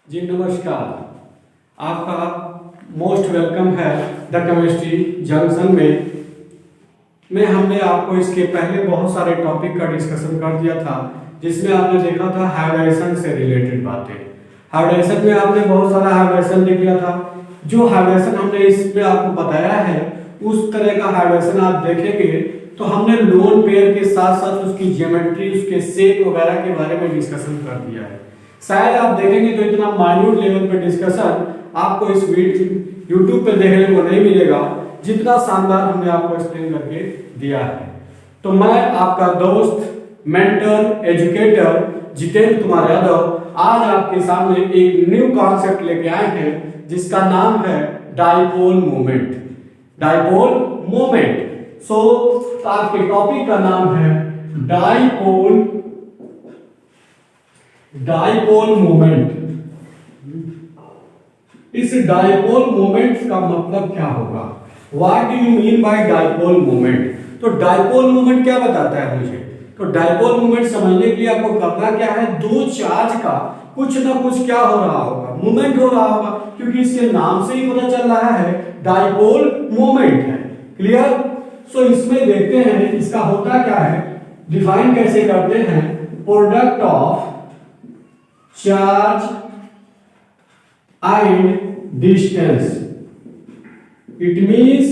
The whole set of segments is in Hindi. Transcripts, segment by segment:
जी नमस्कार। आपका मोस्ट वेलकम है द केमिस्ट्री जंक्शन में हमने आपको इसके पहले बहुत सारे टॉपिक का डिस्कशन कर दिया था, जिसमें आपने देखा था हाइब्रिडेशन से रिलेटेड बातें। हाइब्रिडेशन में आपने बहुत सारा हाइब्रिडेशन देख लिया था। जो हाइब्रिडेशन हमने इसमें आपको बताया है उस तरह का हाइब्रिडेशन आप देखेंगे तो हमने लोन पेयर के साथ साथ उसकी ज्योमेट्री, उसके शेप वगैरह के बारे में डिस्कशन कर दिया है। शायद आप देखेंगे तो इतना माइन्यूट लेवल पे डिस्कशन आपको इस यूट्यूब पे देखने को नहीं मिलेगा जितना शानदार हमने आपको एक्सप्लेन करके दिया है। तो मैं आपका दोस्त, मेंटर, एजुकेटर जितेंद्र कुमार यादव आज आपके सामने एक न्यू कॉन्सेप्ट लेके आए हैं जिसका नाम है dipole moment. Dipole moment. So आपके टॉपिक का नाम है डाइपोल मोमेंट। इस डाइपोल मोमेंट का मतलब क्या होगा? What do you mean by dipole moment? तो डाइपोल मोमेंट क्या बताता है मुझे? तो डाइपोल मोमेंट समझने के लिए आपको करना क्या है, दो चार्ज का कुछ ना कुछ क्या हो रहा होगा, मूवमेंट हो रहा होगा, क्योंकि इसके नाम से ही पता चल रहा है डाइपोल मोमेंट है। क्लियर? सो इसमें देखते हैं इसका होता क्या है, डिफाइन कैसे करते हैं। Product of charge and distance. It means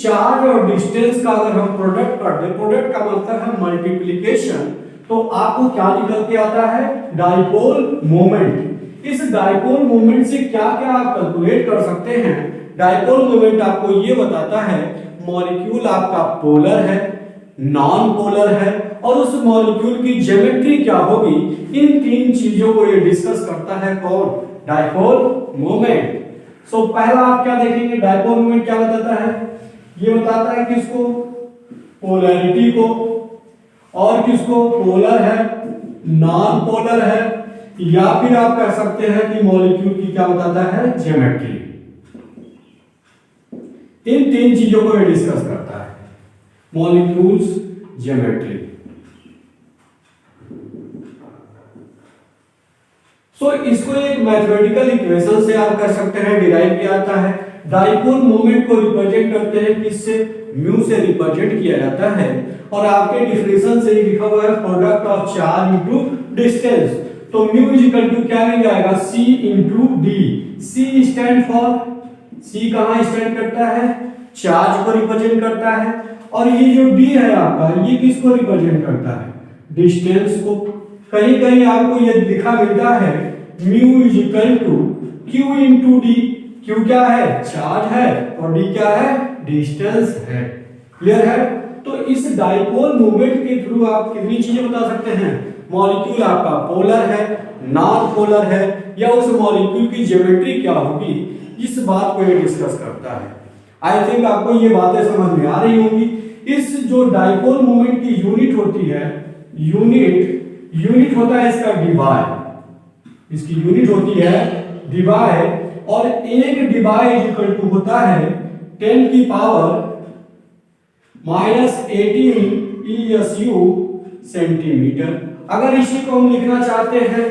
charge और डिस्टेंस का अगर हम प्रोडक्ट कर दे, प्रोडक्ट का मतलब है मल्टीप्लिकेशन, तो आपको क्या निकल के आता है? Dipole moment. इस डाइपोल मोमेंट से क्या क्या आप कैलकुलेट कर सकते हैं? डाइपोल मोमेंट आपको ये बताता है मॉलिक्यूल आपका पोलर है, नॉन पोलर है, और उस मॉलिक्यूल की ज्योमेट्री क्या होगी। इन तीन चीजों को ये डिस्कस करता है कौन? Dipole moment. सो पहला आप क्या देखेंगे, डाइपोल मोमेंट क्या बताता है? ये बताता है किसको? पोलैरिटी को। और किसको? पोलर है, नॉन पोलर है, या फिर आप कह सकते हैं कि मॉलिक्यूल की क्या बताता है? ज्योमेट्री। इन तीन चीजों को ये डिस्कस करता है, मॉलिक्यूल्स, ज्योमेट्री। सो इसको एक मैथमेटिकल इक्वेशन से आप कह सकते हैं डिराइव किया जाता है। डाइपोल मोमेंट को रिप्रेजेंट करते हैं किससे? म्यू से रिप्रेजेंट किया जाता है, और आपके डिफिनेशन से ही लिखा हुआ है product of charge into distance. तो म्यू इज इक्वल टू क्या मिल जाएगा? C into D. C stand for, C कहां स्टैंड करता है? चार्ज को रिप्रेजेंट करता है, और ये जो डी है आपका, ये किसको रिप्रेजेंट करता है? डिस्टेंस को। कहीं कहीं आपको ये लिखा मिलता है mu is equal to Q into D. Q क्या है? चार्ज है, और डी क्या है? डिस्टेंस है। क्लियर है? तो इस डाइपोल मूवमेंट के थ्रू आप कितनी चीजें बता सकते हैं? मॉलिक्यूल आपका पोलर है, नॉन पोलर है, या उस मॉलिक्यूल की ज्योमेट्री क्या होगी, इस बात को ये डिस्कस करता है। आई थिंक आपको ये बातें समझ में आ रही होंगी। इस जो डाइपोल मूवमेंट की यूनिट होती है, यूनिट होता है इसका डिबाय। इसकी यूनिट होती है डिबाय, और एक डिबाय इज इक्वल टू होता है 10 की पावर -18 ESU सेंटीमीटर। अगर इसी को हम लिखना चाहते हैं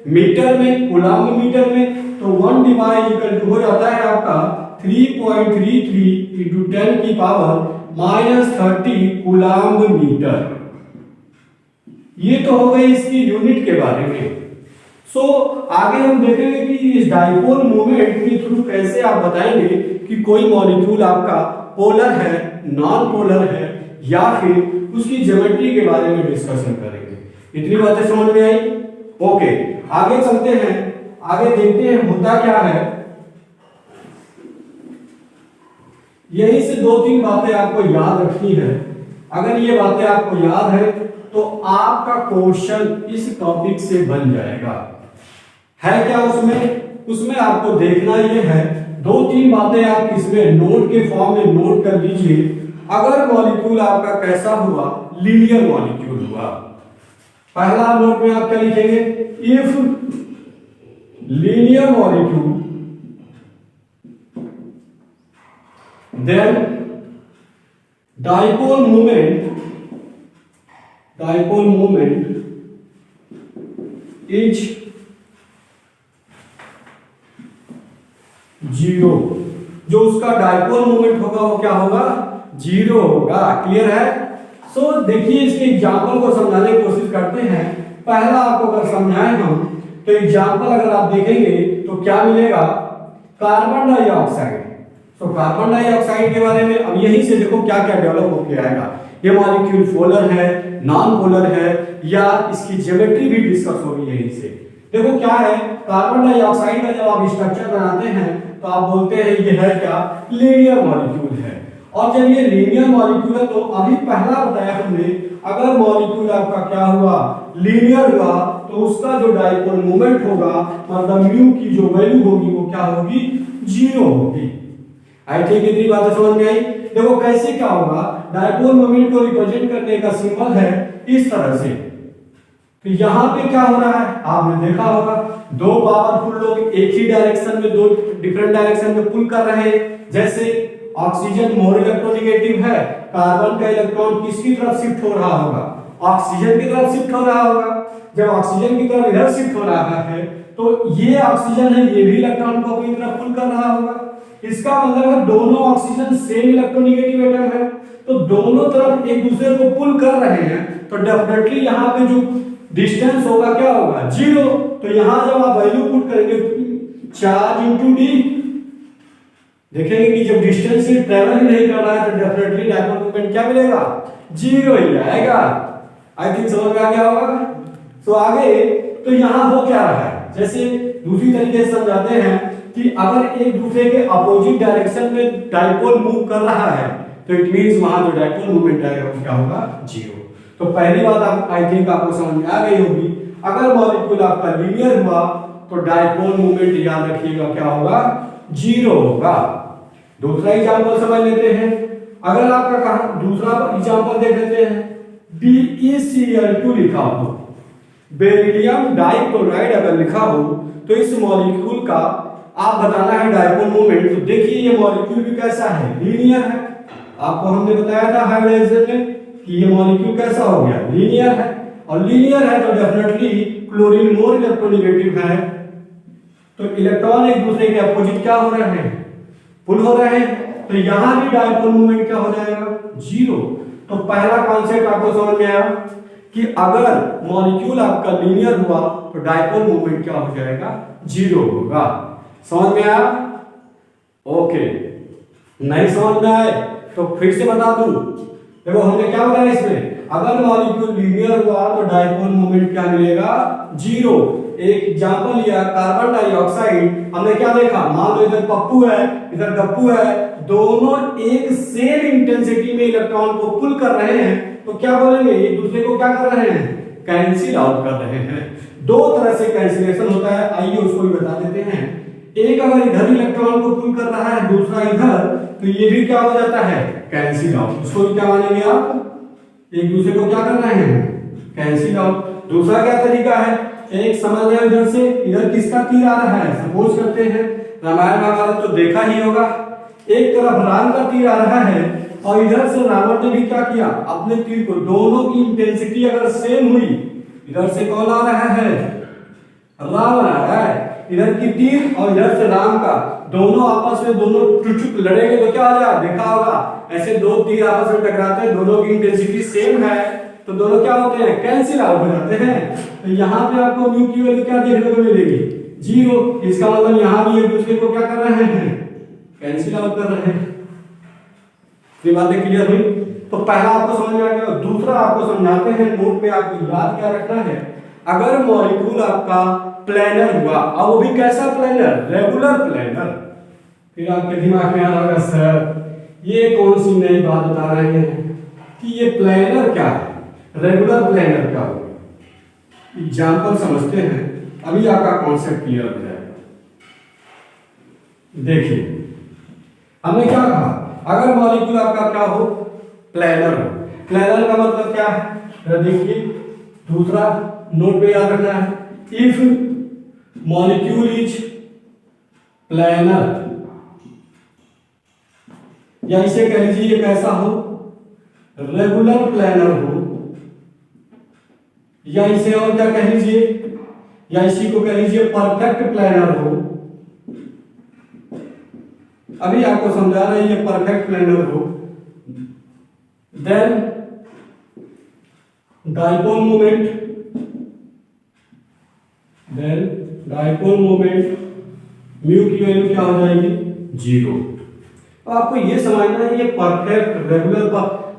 मीटर में, कूलम्ब मीटर में, तो 1 डिबाय इज इक्वल टू हो जाता है आपका 3.33 इंटू 10 की पावर -30 कूलम्ब मीटर। ये तो हो गई इसकी यूनिट के बारे में। सो आगे हम देखेंगे कि इस डाइपोल मोमेंट के थ्रू कैसे आप बताएंगे कि कोई मॉलिक्यूल आपका पोलर है, नॉन पोलर है, या फिर उसकी ज्योमेट्री के बारे में डिस्कशन करेंगे। इतनी बातें समझ में आई? ओके, आगे चलते हैं, आगे देखते हैं होता क्या है। यही से दो तीन बातें आपको याद रखनी है। अगर ये बातें आपको याद है तो आपका क्वेश्चन इस टॉपिक से बन जाएगा। है क्या उसमें आपको देखना ये है, दो तीन बातें आप इसमें नोट के फॉर्म में नोट कर लीजिए। अगर मॉलिक्यूल आपका कैसा हुआ? लीनियर मॉलिक्यूल हुआ। पहला नोट में आप क्या लिखेंगे? If linear molecule then dipole moment is zero. जो उसका डायपोल मोमेंट होगा वो क्या होगा, जीरो होगा। क्लियर है। सो देखिए इसके एग्जांपल को समझाने की कोशिश करते हैं। पहला आपको अगर समझाएं हम तो एग्जांपल अगर आप देखेंगे तो क्या मिलेगा, कार्बन डाइऑक्साइड। तो कार्बन डाइऑक्साइड के बारे में अब यहीं से देखो क्या क्या डेवलप होके आएगा। ये मॉलिक्यूल पोलर है, नॉन पोलर है, या इसकी ज्योमेट्री भी डिस्कस होगी यहीं से। देखो क्या है, कार्बन डाइऑक्साइड का जब आप स्ट्रक्चर बनाते हैं तो आप बोलते हैं ये है क्या, लीनियर मॉलिक्यूल है। और जब ये लीनियर मॉलिक्यूल है तो अभी पहला बताया हमने, अगर मॉलिक्यूल आपका क्या हुआ, लीनियर हुआ, तो उसका जो डायपोल मोमेंट होगा मतलब म्यू की जो वैल्यू होगी वो क्या होगी, जीरो होगी। आई थिंक इतनी बातें समझ में आई। देखो कैसे क्या होगा, डायपोल मोमेंट को रिप्रेजेंट करने का सिंबल है इस तरह से। तो यहाँ पे क्या हो रहा है, आपने देखा होगा दो पावरफुल लोग एक ही डायरेक्शन में, दो डिफरेंट डायरेक्शन में पुल कर रहे हैं। जैसे ऑक्सीजन मोर इलेक्ट्रोनेगेटिव है, कार्बन का इलेक्ट्रॉन किसकी तरफ शिफ्ट हो रहा होगा, ऑक्सीजन की तरफ शिफ्ट हो रहा होगा। जब ऑक्सीजन की तरफ इधर शिफ्ट हो रहा है तो ये ऑक्सीजन है, ये भी इलेक्ट्रॉन को अपनी तरफ पुल कर रहा होगा। इसका मतलब है दोनों ऑक्सीजन सेम इलेक्ट्रोनेगेटिव एटम है, तो दोनों तरफ एक दूसरे को पुल कर रहे हैं, तो डेफिनेटली यहाँ पे जो डिस्टेंस होगा क्या होगा, जीरो। तो यहां जब आप वैल्यू पुट करेंगे चार्ज इंटू डी, देखेंगे कि जब डिस्टेंस से ट्रेवल ही नहीं कर रहा है तो डेफिनेटली डायपोल मोमेंट क्या मिलेगा, जीरो ही आएगा। आई थिंक समझ में आ गया होगा। तो आगे तो यहां हो क्या रहा है, जैसे दूसरी तरीके से समझाते हैं कि अगर एक दूसरे के अपोजिट डायरेक्शन में डायपोल मूव कर रहा है तो इट मींस वहां जो डायपोल मोमेंट आएगा वो क्या होगा, जीरो। तो पहली बात आप आई थिंक आपको समझ में आ गई होगी, अगर मॉलिक्यूल आपका लीनियर हुआ तो डायपोल मोमेंट याद रखिएगा क्या होगा, जीरो होगा। दूसरा एग्जांपल समझ लेते हैं। अगर आपका कहा दूसरा एग्जांपल देख लेते हैं, BeCl2 लिखा हो, बेरिलियम डाइक्लोराइड अगर लिखा हो, तो इस मॉलिक्यूल का आप बताना है डायपोल मोमेंट। तो देखिए ये मॉलिक्यूल भी कैसा है, लीनियर है। आपको हमने बताया था हाइड्रोजन में कि ये मॉलिक्यूल कैसा हो गया, लीनियर है। और लीनियर है तो डेफिनेटली क्लोरीन मोर इलेक्ट्रोनेगेटिव है, तो इलेक्ट्रॉन एक दूसरे के अपोजिट क्या हो रहे हैं, पुल हो रहे हैं। तो यहां भी डायपोल मोमेंट क्या हो जाएगा, जीरो। तो पहला कॉन्सेप्ट आपको समझ में आया कि अगर मॉलिक्यूल आपका लीनियर हुआ तो डायपोल मोमेंट क्या हो जाएगा, जीरो होगा। समझ में आया? ओके। नहीं समझ में आए तो फिर से बता दूं। देखो हमने क्या बताया इसमें, अगर मॉलिक्यूल लीनियर हुआ तो डायपोल मोमेंट क्या मिलेगा, जीरो। एक एग्जांपल लिया कार्बन डाइऑक्साइड, हमने क्या देखा, मान लो इधर पप्पू है इधर गप्पू है, दोनों एक सेम इंटेंसिटी में इलेक्ट्रॉन को पुल कर रहे हैं, तो क्या बोलेंगे, एक दूसरे को क्या कर रहे हैं, कैंसिल आउट कर रहे हैं। दो तरह से कैंसिलेशन होता है, आइए उसको भी बता देते हैं। एक अगर इधर इलेक्ट्रॉन को पुल कर रहा है, दूसरा इधर, तो ये भी क्या हो जाता है, कैंसिल आउट। इसको क्या मानेंगे आप, एक दूसरे को क्या कर रहे हैं, कैंसिल आउट। दूसरा क्या तरीका है, एक समझ रहे इधर से इधर किसका तीर आ रहा है, सपोज करते हैं रामायण महाभारत तो देखा ही होगा, एक तरफ राम का तीर आ रहा है और इधर से रावण ने भी क्या किया, अपने तीर को, दोनों की इंटेंसिटी अगर सेम हुई, इधर से कौन आ रहा है, रावण आ रहा है, इधर की तीर और इधर से राम का, दोनों आपस में दोनों टुचुक लड़ेंगे तो क्या आ जाए, देखा होगा ऐसे दो तीर आपस में टकराते हैं, दोनों की इंटेंसिटी सेम है तो दोनों क्या होते हैं, कैंसिल आउट हो जाते हैं। तो यहाँ पे आपको म्यू की वैल्यू क्या देखने को मिलेगी, जीरो। इसका मतलब यहाँ भी एक दूसरे को क्या कर रहे हैं, कैंसिल आउट कर रहे हैं। ये बातें क्लियर हुई? तो पहला आपको समझ में आ गया। दूसरा आपको समझाते हैं, नोट पे आपको याद क्या रखना है, अगर मॉलिक्यूल आपका प्लेनर हुआ, और वो भी कैसा प्लेनर, रेगुलर प्लेनर, फिर आपके दिमाग में आ रहा होगा सर ये कौन सी नई बात बता रहे हैं कि ये प्लेनर क्या है, रेगुलर प्लेनर क्या होगा। एग्जांपल समझते हैं, अभी आपका कॉन्सेप्ट क्लियर हो जाएगा। देखिए हमने क्या कहा, अगर मॉलिक्यूल आपका क्या हो, प्लेनर हो। प्लेनर का मतलब क्या है, देखिए दूसरा नोट पे याद रखना है, इफ मॉलिक्यूल इज प्लेनर, या इसे कह लीजिए ये कैसा हो, रेगुलर प्लेनर हो, या इसे और क्या कह लीजिए, या इसी को कह लीजिए परफेक्ट प्लेनर हो, अभी आपको समझा रहे हैं ये परफेक्ट प्लेनर हो, देन डाइपोल मोमेंट म्यू की वैल्यू क्या हो जाएगी 0। तो आपको ये समझना है ये परफेक्ट रेगुलर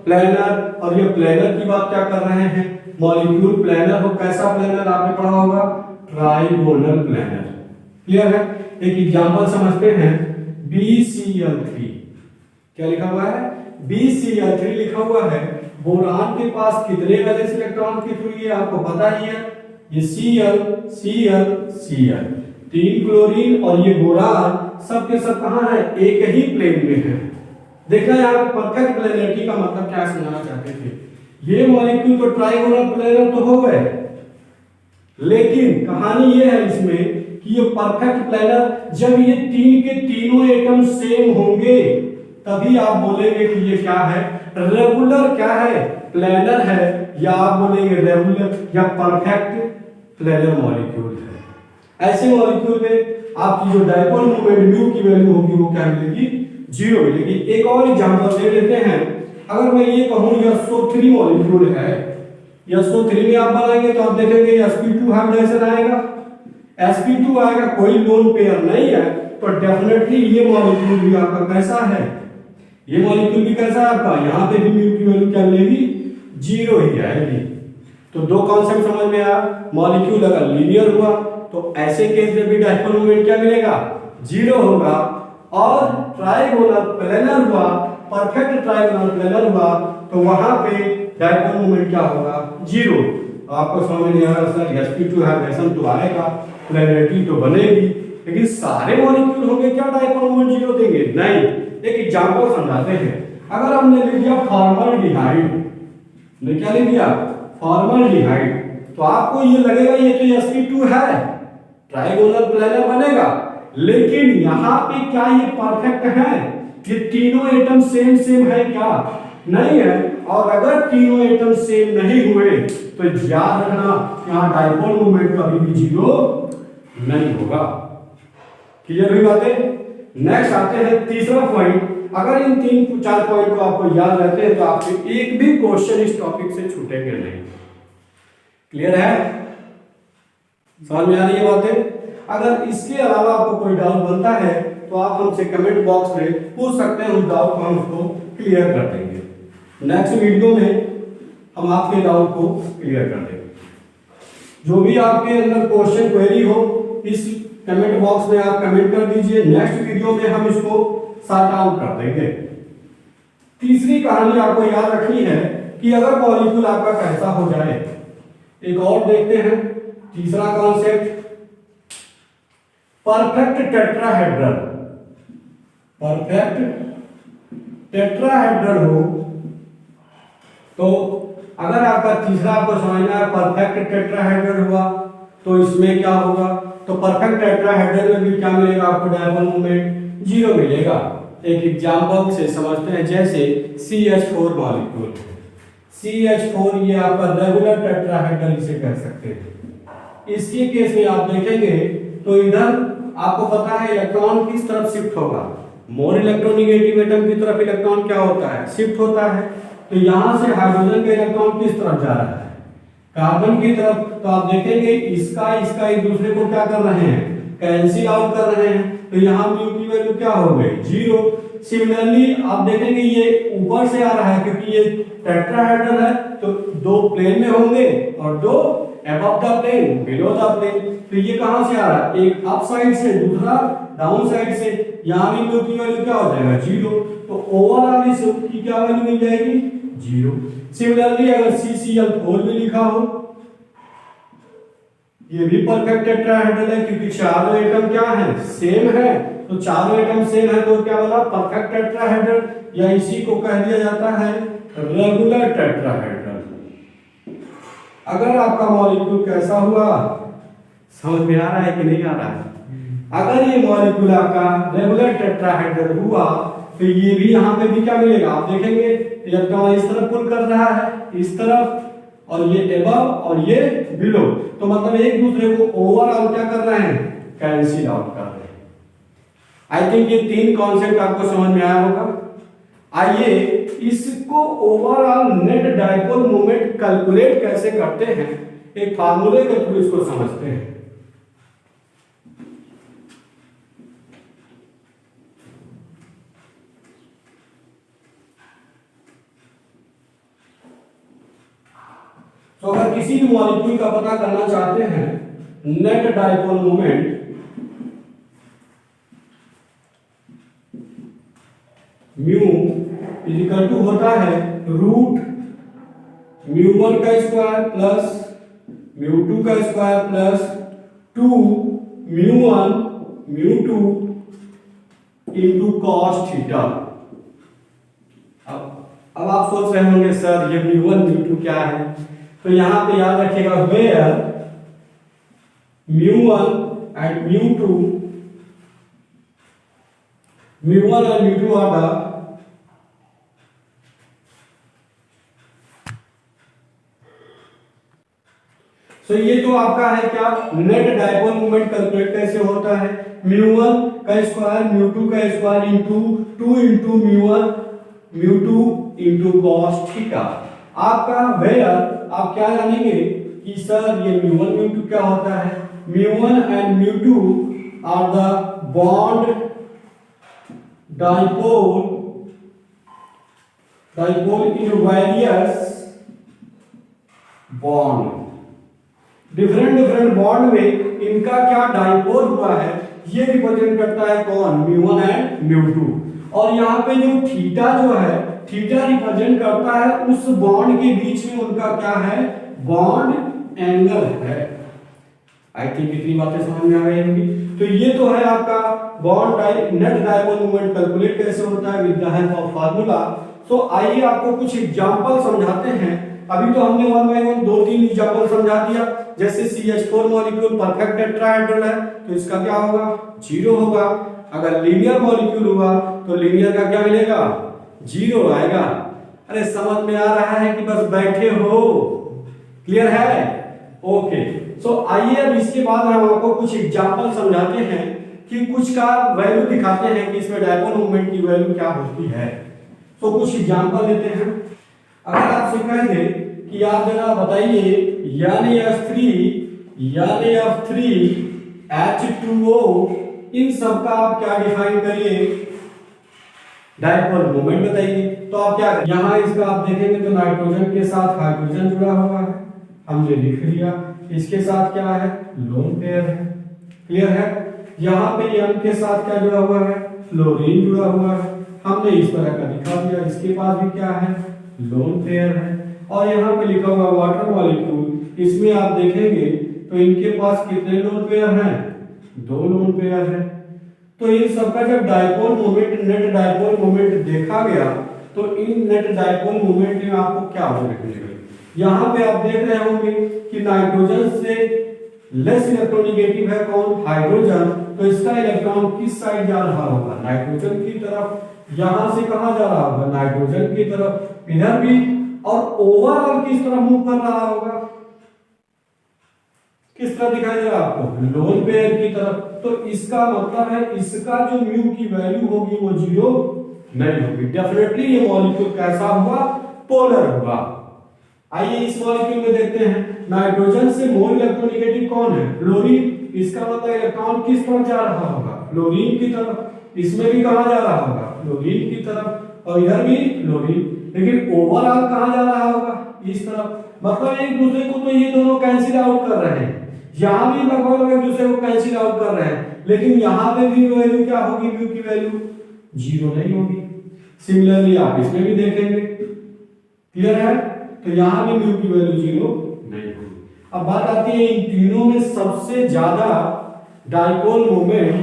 प्लेनर और ये प्लेनर की बात क्या कर रहे हैं, मॉलिक्यूल प्लेनर हो। कैसा प्लेनर आपने पढ़ा होगा, ट्राइगोनल प्लेनर। क्लियर है। एक एग्जांपल समझते हैं, BCl3 क्या लिखा हुआ है, BCl3 लिखा हुआ है। बोरान के पास कितने वैलेंस इलेक्ट्रॉन की थ्रू है आपको पता ही है, ये Cl Cl Cl, 3 क्लोरीन और ये बोरान सब के सब कहां है, एक ही प्लेन में है। देखना यार परफेक्ट प्लेनरिटी का मतलब क्या समझाना चाहते थे। ये मॉलिक्यूल तो ट्राइगोनल प्लेनर तो हो गए, लेकिन कहानी ये है इसमें कि ये परफेक्ट प्लेनर जब ये तीन के तीनों एटम सेम होंगे तभी आप बोलेंगे कि ये क्या है, रेगुलर क्या है, प्लेनर है, या आप बोलेंगे रेगुलर या परफेक्ट प्लेनर मॉलिक्यूल है। ऐसे मॉलिक्यूल में आपकी जो डाइपोल मोमेंट म्यू की वैल्यू होगी वो क्या मिलेगी, 0 मिलेगी। एक और एग्जांपल दे देते हैं। अगर मैं ये कहूं SO3 मॉलिक्यूल है, SO3 में आप बनाएंगे तो आप देखेंगे sp2 हाइब्रिडाइजेशन आएगा, sp2 आएगा, कोई लोन पेयर नहीं है, तो डेफिनेटली ये मॉलिक्यूल भी आपका कैसा है, ये मॉलिक्यूल भी कैसा है आपका, यहां पे भी म्यू की वैल्यू क्या मिलेगी, 0 ही आएगी। तो दो कॉन्सेप्ट समझ में आया। मॉलिक्यूल अगर लीनियर हुआ तो ऐसे केस में भी डाइपोल मोमेंट क्या मिलेगा, 0 होगा, और ट्राइगोनल प्लेनर हुआ, परफेक्ट ट्राइगोनल प्लेनर हुआ तो वहां पे डाइपोल मोमेंट क्या होगा, 0। आपको समझ नहीं आ रहा सर, sp2 हाइब्रिडेशन तो आएगा, प्लेनरिटी तो बनेगी, लेकिन सारे मॉलिक्यूल होंगे क्या डाइपोल मोमेंट 0 देंगे, नहीं। एक एग्जांपल समझाते हैं। अगर हमने लिख दिया फॉर्मल्डिहाइड, ने क्या लिख दिया, फॉर्मल्डिहाइड, तो आपको ये लगेगा ये तो sp2 है, ट्राइगोनल प्लेनर बनेगा, लेकिन यहां पे क्या ये परफेक्ट है, ये तीनों एटम सेम सेम है क्या, नहीं है। और अगर तीनों एटम सेम नहीं हुए तो याद रखना यहां डाइपोल मोमेंट कभी भी 0 नहीं होगा। क्लियर हुई बातें। नेक्स्ट आते हैं तीसरा पॉइंट। अगर इन 3-4 पॉइंट को आपको याद रहते हैं तो आपके एक भी क्वेश्चन इस टॉपिक से छूटेंगे नहीं। क्लियर है, समझ में आ रही है बातें। अगर इसके अलावा आपको कोई डाउट बनता है तो आप हमसे कमेंट बॉक्स में पूछ सकते हैं, उस डाउट को हम उसको क्लियर कर देंगे। नेक्स्ट वीडियो में हम आपके डाउट को क्लियर कर देंगे। जो भी आपके अंदर क्वेश्चन क्वेरी हो इस कमेंट बॉक्स में आप कमेंट कर दीजिए, नेक्स्ट वीडियो में हम इसको सॉर्ट आउट कर देंगे। तीसरी कहानी आपको याद रखनी है कि अगर मॉलिक्यूल आपका कैसा हो जाए, एक और देखते हैं तीसरा concept, perfect tetrahedral. Perfect tetrahedral हो तो अगर आपका तीसरा आपको समझना है परफेक्ट टेट्राहेड्रल हुआ तो इसमें क्या होगा, तो परफेक्ट टेट्राहेड्रल में भी क्या मिलेगा आपको, डाइपोल मोमेंट 0 मिलेगा। एक एग्जांपल से समझते हैं, जैसे CH4 मॉलिक्यूल, CH4 ये आपका रेगुलर टेट्राहेड्रल इसे कह सकते हैं। इसके केस में आप देखेंगे तो इधर आपको पता है इलेक्ट्रॉन किस तरफ शिफ्ट होगा, मोर इलेक्ट्रोनेगेटिव एटम की तरफ इलेक्ट्रॉन क्या होता है, शिफ्ट होता है। तो यहां से हाइड्रोजन का इलेक्ट्रॉन किस तरफ जा रहा है, कार्बन की तरफ। तो आप देखेंगे इसका एक दूसरे को क्या कर रहे हैं, कैंसिल आउट कर रहे हैं, तो यहाँ म्यू की वैल्यू क्या हो गई, 0। सिमिलरली आप देखेंगे ये ऊपर से आ रहा है क्योंकि ये टेट्राहेड्रल है, तो 2 प्लेन में होंगे और 2 above the plane, below the plane. तो ये कहां से आ रहा है, एक अप साइड से, दूसरा डाउन साइड से। यहां भी म्यू की वैल्यू क्या हो जाएगा, 0। तो ओवरऑल इस की क्या वैल्यू मिल जाएगी, 0। सिमिलरली अगर CCl4 भी लिखा हो, ये भी परफेक्ट टेट्राहेड्रल है क्योंकि चारों एटम क्या है, सेम है। तो चारों एटम सेम है तो क्या बोला, परफेक्ट टेट्राहेड्रल, या इसी को कह दिया जाता है रेगुलर टेट्राहेड्रल। अगर आपका मॉलिक्यूल कैसा हुआ, समझ में आ रहा है कि नहीं आ रहा है। अगर ये मॉलिक्यूल आपका रेगुलर टेट्राहेड्रल हुआ तो ये भी यहाँ पे भी क्या मिलेगा, आप देखेंगे इलेक्ट्रॉन इस तरफ पुल कर रहा है, इस तरफ, और ये अबव और ये बिलो। तो मतलब एक दूसरे को ओवरऑल क्या कर रहे हैं, कैंसिल आउट कर रहे हैं। आई थिंक ये तीन कॉन्सेप्ट आपको समझ में आया होगा। आइए इसको overall net dipole moment calculate कैसे करते हैं, एक फार्मूले के थ्रू इसको समझते हैं। तो अगर किसी भी मॉलिक्यूल का पता करना चाहते हैं net dipole moment, mu is equal to होता है रूट μ1 का स्क्वायर प्लस μ2 का square plus 2 μ1 μ2 into cos theta. अब आप सोच रहे होंगे सर ये μ1 μ2 क्या है, तो यहां पे याद रखिएगा where μ1 and μ2 μ1 and μ2 are the तो ये तो आपका है क्या नेट डाइपोल मोमेंट कैलकुलेट कैसे होता है, μ1 का स्क्वायर μ2 का square into 2 into μ1 μ2 into cos theta. आपका वेयर आप क्या जानेंगे कि सर ये μ1 μ2 क्या होता है, μ1 and μ2 are the bond dipole in various bond. Different bond में इनका क्या डाइपोल हुआ है ये रिप्रेजेंट करता है कौन, μ1 एंड μ2। और यहाँ पे जो थीटा जो है थीटा रिप्रेजेंट करता है उस बॉन्ड के बीच में उनका क्या है, बॉन्ड एंगल है। आई थिंक इतनी बातें समझ में आ गई होंगी। तो ये तो है आपका bond net dipole moment calculate कैसे होता है with the help of formula. So आइए आपको कुछ एग्जांपल समझाते हैं। अभी तो हमने 1 बाय 1 2-3 एग्जांपल समझा दिया। जैसे CH4 मॉलिक्यूल परफेक्ट टेट्राहेड्रल है तो इसका क्या होगा, 0 होगा। अगर लीनियर मॉलिक्यूल हुआ तो लीनियर का क्या मिलेगा, 0 आएगा। अरे समझ में आ रहा है कि बस बैठे हो, क्लियर है, ओके। सो आइए अब इसके बाद हम आपको कुछ एग्जांपल समझाते हैं कि कुछ का वैल्यू दिखाते हैं कि इसमें डाइपोल मोमेंट की वैल्यू क्या होती है। तो कुछ एग्जांपल लेते हैं। अगर आपसे कहेंगे कि आप जरा बताइए H2O इन सब का आप क्या डिफाइन करिए, डाइपोल मोमेंट बताइए। तो आप क्या यहाँ इसका आप देखेंगे तो नाइट्रोजन के साथ हाइड्रोजन जुड़ा हुआ है, हमने लिख लिया। इसके साथ क्या है, लोन पेयर है, क्लियर है। यहाँ पे M के साथ क्या जुड़ा हुआ है, फ्लोरीन जुड़ा हुआ है, हमने इस तरह का दिखा दिया। इसके पास भी क्या है, लोन पेयर है। और यहाँ पे लिखा हुआ वाटर मॉलिक्यूल, इसमें आप देखेंगे तो इनके पास कितने लोन पेयर हैं, 2 लोन पेयर है। तो इन सबका जब dipole moment net dipole moment देखा गया तो इन नेट डाइपोल मोमेंट में आपको क्या देखने को मिलेगा। यहाँ पे आप देख रहे होंगे कि नाइट्रोजन से लेस इलेक्ट्रोनेगेटिव है कौन, हाइड्रोजन। तो इसका इलेक्ट्रॉन किस साइड जा रहा होगा, नाइट्रोजन की तरफ। यहां से कहां जा रहा होगा, नाइट्रोजन की तरफ, इधर भी। और ओवरऑल किस तरफ मूव कर रहा होगा, किस तरह दिखाई दे रहा है आपको, लोन पेयर की तरफ। तो इसका मतलब है इसका जो म्यू की वैल्यू होगी वो 0 नहीं होगी। डेफिनेटली ये मॉलिक्यूल कैसा हुआ, पोलर हुआ। आइए इस मॉलिक्यूल में देखते हैं, नाइट्रोजन से मोर इलेक्ट्रोनेगेटिव कौन है, फ्लोरीन। इसका मतलब इलेक्ट्रॉन किस तरफ जा रहा होगा, फ्लोरीन की तरफ। इसमें भी कहां जा रहा होगा, फ्लोरीन की तरफ। और इधर भी फ्लोरीन, लेकिन ओवरऑल कहां जा रहा होगा, इस तरफ। मतलब एक दूसरे को तो ये दोनों कैंसिल आउट कर रहे हैं। यहां भी लगभग एक दूसरे को कैंसिल आउट कर रहे हैं, लेकिन यहां पे भी वैल्यू क्या होगी, म्यू की वैल्यू 0 नहीं होगी। सिमिलरली आप इसमें भी देखेंगे, क्लियर है। तो यहां भी म्यू की वैल्यू 0 नहीं होगी। अब बात आती है इन तीनों में सबसे ज्यादा dipole moment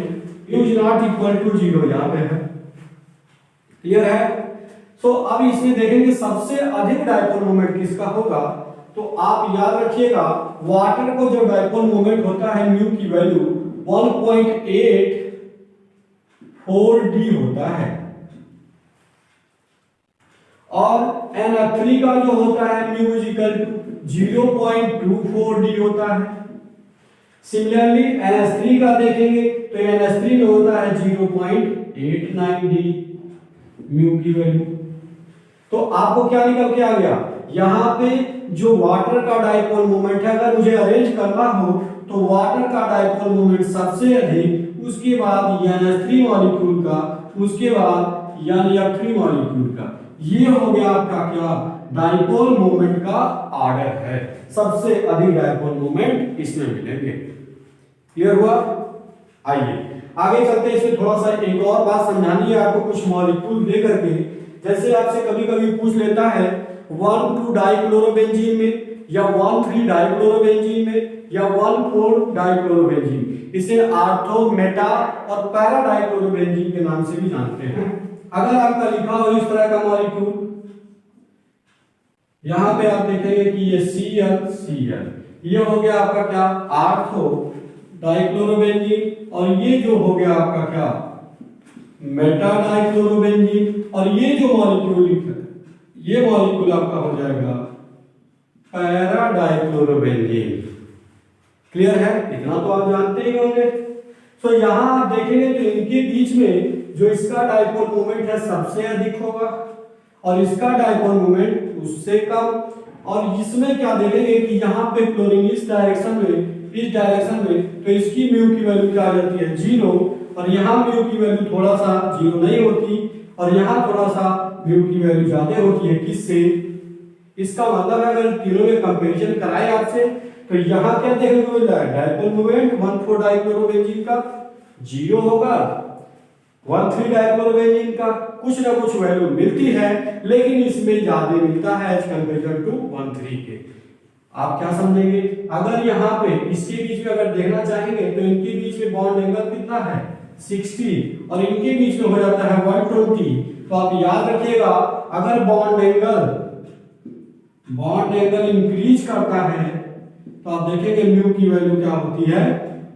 mu is not equal to 0 यहां पे है, क्लियर है। तो अब इसमें देखेंगे सबसे अधिक डाइपोल मोमेंट किसका होगा। तो आप याद रखिएगा वाटर को जो डाइपोल मोमेंट होता है म्यू की वैल्यू 1.84D होता है। और Na3 का जो होता है mu is equal to 0.24D होता है। सिमिलरली NH3 का देखेंगे तो NH3 में होता है 0.89D म्यू की वैल्यू। तो आपको क्या निकल के आ गया, यहाँ पे जो वाटर का डाइपोल मोमेंट है, अगर मुझे अरेंज करना हो तो वाटर का डाइपोल मोमेंट सबसे अधिक, उसके बाद NH3 मॉलिक्यूल का, उसके बाद NF3 मॉलिक्यूल का। ये हो गया आपका क्या, डाइपोल मोमेंट का ऑर्डर है। सबसे अधिक डाइपोल मोमेंट इसमें मिलेंगे। क्लियर हुआ? आइए आगे चलते हैं। इसमें थोड़ा सा एक और बात समझानी है आपको कुछ मॉलिक्यूल दे करके। जैसे आपसे कभी कभी पूछ लेता है 1,2 डाइक्लोरोबेंजीन में, या 1,3 डाइक्लोरोबेंजीन में, या 1,4 डाइक्लोरोबेंजीन। इसे आर्थो, मेटा और पैरा डाइक्लोरोबेंजीन के नाम से भी जानते हैं। अगर आपका लिखा हो इस तरह का मॉलिक्यूल, यहां पे आप देखेंगे कि ये Cl, ये हो गया आपका क्या, आर्थो डाइक्लोरोबेंजीन, और ये जो हो गया आपका क्या, मेटा डाइक्लोरोबेंजीन, और ये जो मॉलिक्यूल लिखा है, ये मॉलिक्यूल आपका हो जाएगा पैरा डाइक्लोरोबेंजीन। क्लियर है? इतना तो आप जानते ही होंगे। तो यहां आप देखेंगे तो इनके बीच में जो इसका डाइपोल मोमेंट है सबसे अधिक होगा, और इसका डाइपोल मोमेंट उससे कम। और इसमें क्या देखेंगे कि यहाँ पे क्लोरीन इस डायरेक्शन में, इस डायरेक्शन में, तो इसकी म्यू की वैल्यू क्या आ जाती है, 0, और यहाँ म्यू की वैल्यू थोड़ा सा 0 नहीं होती, और यहाँ थोड़ा सा म्यू की वैल्यू ज्यादा होती है। किससे? इसका मतलब है अगर तीनों में कंपैरिजन कराए आपसे तो यहाँ क्या देखने को मिल रहा है, डाइपोल मोमेंट 1,4 डाइक्लोरोबेंजीन का 0 होगा, 1,3 डाइक्लोरोबेंजीन का कुछ ना कुछ वैल्यू मिलती है, लेकिन इसमें ज्यादा मिलता है एज कंपेयर टू 1,3 के। आप क्या समझेंगे? अगर यहाँ पे इसके बीच में अगर देखना चाहेंगे तो इनके बीच में बॉन्ड एंगल कितना है, 60, और इनके बीच में हो जाता है 120। तो आप याद रखिएगा, अगर बॉन्ड एंगल इंक्रीज करता है तो आप देखेंगे म्यू की वैल्यू क्या होती है,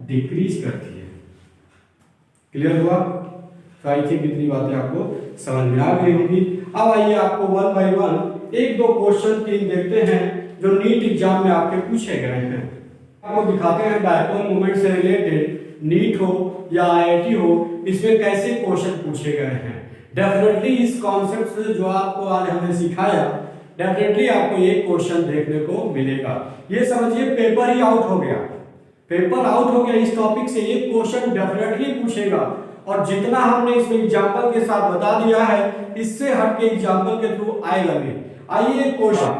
डिक्रीज करती है। क्लियर हुआ? तो आई थिंक इतनी बातें आपको समझ में आ गई होंगी। अब आइए आपको 1 बाय 1 एक दो क्वेश्चन 3 देखते हैं जो नीट एग्जाम में आपके पूछे गए हैं। आपको दिखाते हैं डाइपोल मोमेंट से रिलेटेड, नीट हो या आईआईटी हो, इसमें कैसे क्वेश्चन पूछे गए हैं। डेफिनेटली इस कॉन्सेप्ट से जो आपको आज हमने सिखाया, डेफिनेटली आपको एक क्वेश्चन देखने को मिलेगा। ये समझिए पेपर ही आउट हो गया, पेपर आउट हो गया इस टॉपिक से। एक क्वेश्चन डेफिनेटली पूछेगा, और जितना हमने इसमें एग्जांपल के साथ बता दिया है, इससे हट के एग्जांपल के थ्रू आएगा भी। आइए क्वेश्चन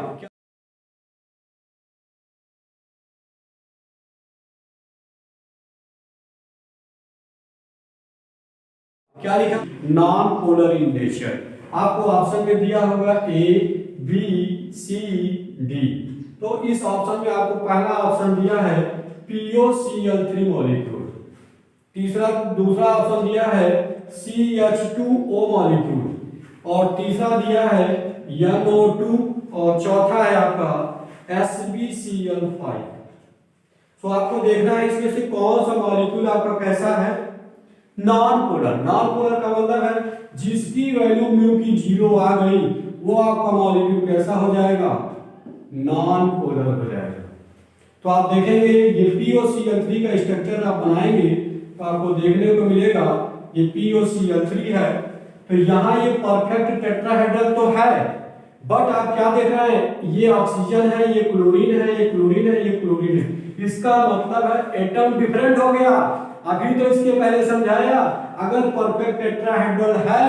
क्या लिखा, नॉन पोलर इन नेचर। आपको ऑप्शन में दिया होगा A, B, C, D। तो इस ऑप्शन में आपको पहला ऑप्शन दिया है POCl3 मॉलिक्यूल, दूसरा ऑप्शन दिया है CH2O मॉलिक्यूल, और तीसरा दिया है NO2, और चौथा है आपका SbCl5। तो आपको देखना है इसमें से कौन सा मॉलिक्यूल आपका कैसा है, नॉन पोलर। नॉन पोलर का मतलब है जिसकी वैल्यू म्यू की 0 आ गई वो आपका मॉलिक्यूल कैसा हो जाएगा, नॉन पोलर हो जाएगा। तो आप देखेंगे ये POCl3 का स्ट्रक्चर आप बनाएंगे तो आपको देखने को मिलेगा ये POCl3 है। तो यहाँ ये परफेक्ट टेट्राहेड्रल तो है, बट आप क्या देख रहे हैं, ये ऑक्सीजन है, ये क्लोरीन है, ये क्लोरीन है, ये क्लोरीन है। इसका मतलब है एटम डिफरेंट हो गया। अभी तो इसके पहले समझाया, अगर परफेक्ट टेट्राहेड्रल है,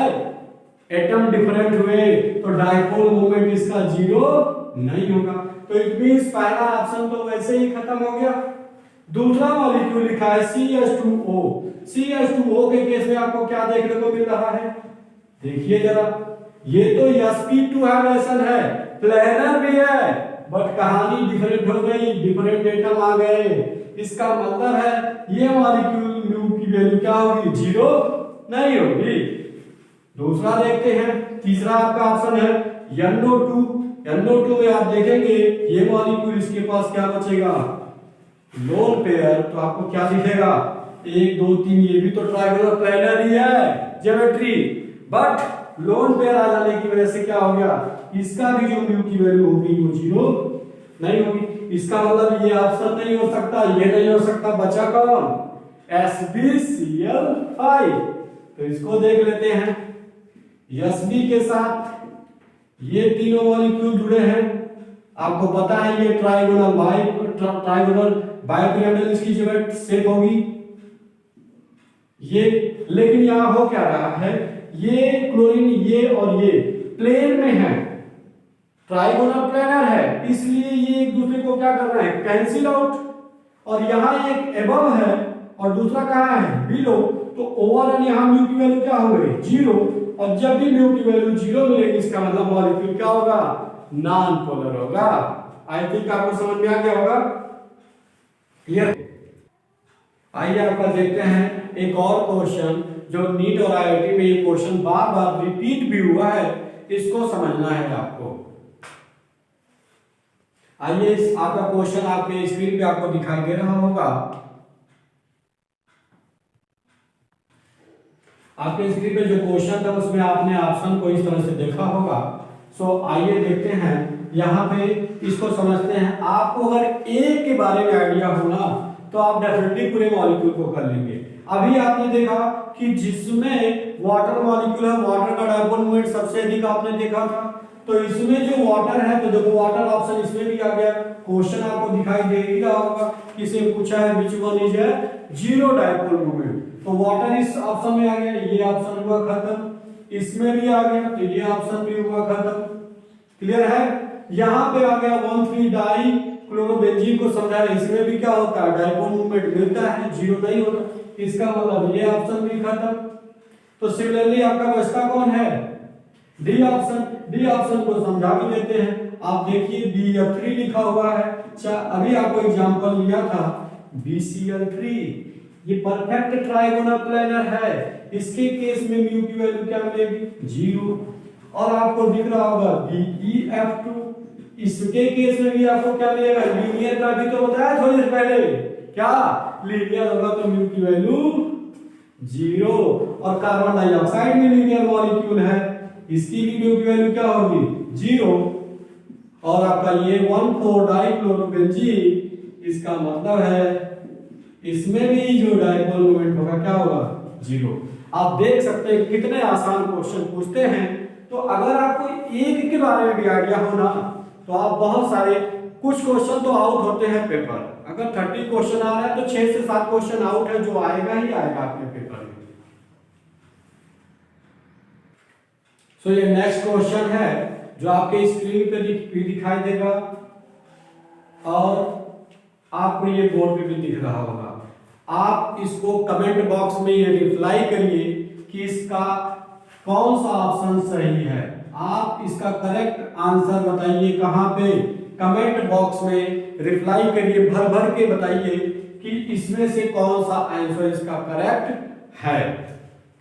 एटम डिफरेंट हुए तो डाइपोल मोमेंट इसका 0 नहीं होगा। तो इट मींस पहला ऑप्शन तो वैसे ही खत्म हो गया। दूसरा मॉलिक्यूल लिखा है CH2O। CH2O के केस में आपको क्या देखने को मिल रहा है, देखिए जरा, ये तो sp2 हाइब्रिडेशन है, प्लेनर भी है, बट कहानी डिफरेंट हो गई, डिफरेंट एटम आ गए। इसका मतलब है ये मॉलिक्यूल म्यू की वैल्यू क्या होगी, 0 नहीं होगी। दूसरा देखते हैं, तीसरा आपका ऑप्शन है NO2। NO2 में आप देखेंगे ये मॉलिक्यूल, इसके पास क्या बचेगा, लोन पेयर। तो आपको क्या दिखेगा, 1 2 3, ये भी तो ट्रायंगुलर प्लेनर ही है ज्योमेट्री, बट लोन पेयर आ जाने की वजह से क्या हो गया, इसका भी जो म्यू की वैल्यू होगी वो 0 नहीं होगी। इसका मतलब ये ऑप्शन नहीं हो सकता, ये नहीं हो सकता, बचा कौन? SbCl5। तो इसको देख लेते हैं। Sb के साथ ये तीनों मॉलिक्यूल जुड़े हैं। आपको पता है ये ट्राइगोनल बाइपिरामिडल इसकी जगह शेप होगी ये, लेकिन यहां हो क्या रहा है, ये क्लोरीन ये और ये प्लेन में है, ट्राइगोनल प्लेनर है, इसलिए ये एक दूसरे को क्या कर रहे हैं, कैंसिल आउट। और यहां एक एबव है और दूसरा कहां है, बिलो, तो ओवरऑल यहां म्यू की वैल्यू क्या हो गई, 0। और जब भी म्यू की वैल्यू 0 मिलेगी इसका मतलब मॉलिक्यूल क्या होगा, नॉन पोलर होगा। आई थिंक आपको समझ में आ गया होगा, क्लियर। आइए आपका देखते हैं एक और क्वेश्चन जो नीट और आईआईटी में ये क्वेश्चन बार बार रिपीट भी हुआ है, इसको समझना है आपको। आइए इस आपका क्वेश्चन आपके स्क्रीन पे आपको दिखाई दे रहा होगा, आपके स्क्रीन पे जो क्वेश्चन था उसमें आपने ऑप्शन को इस तरह से देखा होगा। सो आइए देखते हैं, यहाँ पे इसको समझते हैं। आपको अगर एक के बारे में आइडिया हो ना तो आप डेफिनेटली पूरे मॉलिक्यूल को कर लेंगे। अभी आपने देखा कि जिसमें वाटर मॉलिक्यूल है, वाटर का डायपोल मोमेंट सबसे अधिक आपने देखा था, तो इसमें जो वाटर है, तो देखो वाटर ऑप्शन इसमें भी आ गया। क्वेश्चन आपको दिखाई दे ही रहा होगा, किसी ने पूछा है which one is zero dipole moment, तो वाटर इस ऑप्शन में आ गया, ये ऑप्शन हुआ खत्म। इसमें भी आ गया तो ये ऑप्शन भी हुआ खत्म, क्लियर है। यहाँ पे आ गया 1,3 डाई क्लोरोबेंजीन को समझा रहे, इसमें भी क्या होता है, डायपोल मोमेंट मिलता है, जीरो नहीं होता, इसका मतलब ये ऑप्शन भी खत्म। तो सिमिलरली आपका बचता कौन है, डी ऑप्शन। डी ऑप्शन को समझा भी देते हैं। आप देखिए BF3 लिखा हुआ है, अभी आपको एग्जांपल लिया था BCl3, ये परफेक्ट ट्राइगोनल प्लेनर है, इसके केस में म्यू की वैल्यू क्या मिलेगी, 0। और आपको दिख रहा होगा BeF2, इसके केस में भी आपको क्या मिलेगा, लीनियर का भी तो बताया थोड़ी देर पहले, क्या लीनियर होगा तो म्यू की वैल्यू 0। और कार्बन डाइऑक्साइड में लीनियर मॉलिक्यूल है, इसकी भी म्यू की वैल्यू क्या होगी, 0। और आपका ये 1,4 डाइक्लोरोबेंजीन, इसका मतलब है इसमें भी जो डायपोल मोमेंट होगा क्या होगा, 0। आप देख सकते हैं कितने आसान क्वेश्चन पूछते हैं। तो अगर आपको एक के बारे में भी आइडिया हो ना तो आप बहुत सारे, कुछ क्वेश्चन तो आउट होते हैं पेपर, अगर 30 क्वेश्चन आ रहा है तो 6 से 7 क्वेश्चन आउट है, जो आएगा ही आएगा आपके पेपर में। सो ये नेक्स्ट क्वेश्चन है जो आपके स्क्रीन पे दिखाई देगा और आपको ये बोर्ड पे भी दिख रहा होगा। आप इसको कमेंट बॉक्स में ये रिप्लाई करिए कि इसका कौन सा ऑप्शन सही है। आप इसका करेक्ट आंसर बताइए कहां पे, कमेंट बॉक्स में रिप्लाई करिए, भर भर के बताइए कि इसमें से कौन सा आंसर इसका करेक्ट है,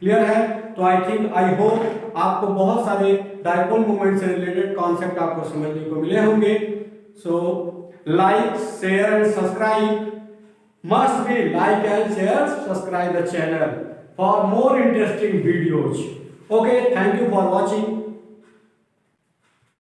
क्लियर है। तो आई थिंक, आई होप आपको बहुत सारे डायपोल मोमेंट से रिलेटेड कॉन्सेप्ट आपको समझने को मिले होंगे। सो like, share and subscribe. Must be like and share, subscribe the channel for more interesting videos. Okay, thank you for watching.